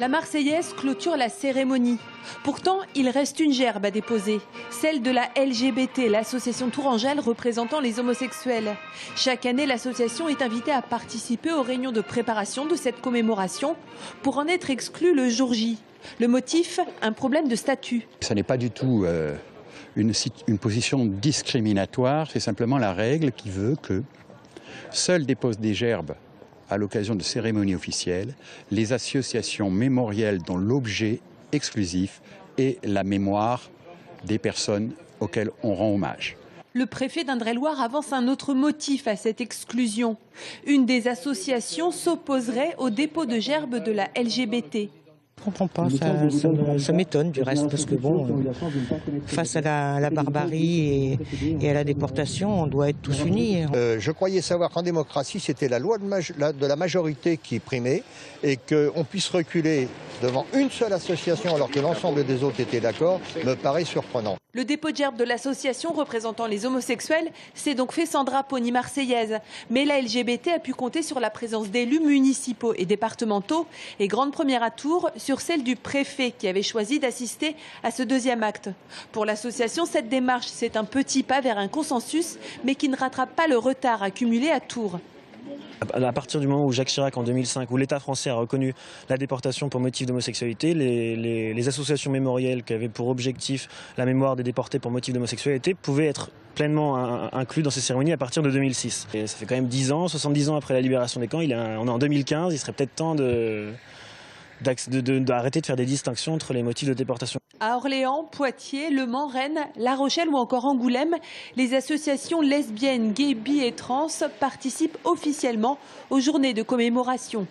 La Marseillaise clôture la cérémonie. Pourtant, il reste une gerbe à déposer, celle de la LGBT, l'association Tourangelle représentant les homosexuels. Chaque année, l'association est invitée à participer aux réunions de préparation de cette commémoration pour en être exclue le jour J. Le motif, un problème de statut. Ce n'est pas du tout une position discriminatoire, c'est simplement la règle qui veut que seuls déposent des gerbes à l'occasion de cérémonies officielles, les associations mémorielles dont l'objet exclusif est la mémoire des personnes auxquelles on rend hommage. Le préfet d'Indre-et-Loire avance un autre motif à cette exclusion. Une des associations s'opposerait au dépôt de gerbes de la LGBT. Je ne comprends pas, ça m'étonne du reste, parce que bon, face à la barbarie et à la déportation, on doit être tous unis. Je croyais savoir qu'en démocratie, c'était la loi de la majorité qui primait et qu'on puisse reculer devant une seule association alors que l'ensemble des autres étaient d'accord, me paraît surprenant. Le dépôt de gerbes de l'association représentant les homosexuels s'est donc fait sans drapeau ni marseillaise. Mais la LGBT a pu compter sur la présence d'élus municipaux et départementaux et grande première à Tours sur celle du préfet qui avait choisi d'assister à ce deuxième acte. Pour l'association, cette démarche, c'est un petit pas vers un consensus, mais qui ne rattrape pas le retard accumulé à Tours. À partir du moment où Jacques Chirac, en 2005, où l'État français a reconnu la déportation pour motif d'homosexualité, les associations mémorielles qui avaient pour objectif la mémoire des déportés pour motif d'homosexualité pouvaient être pleinement inclus dans ces cérémonies à partir de 2006. Et ça fait quand même 10 ans, 70 ans après la libération des camps, on est en 2015, il serait peut-être temps d'arrêter de faire des distinctions entre les motifs de déportation. À Orléans, Poitiers, Le Mans, Rennes, La Rochelle ou encore Angoulême, les associations lesbiennes, gays, bi et trans participent officiellement aux journées de commémoration.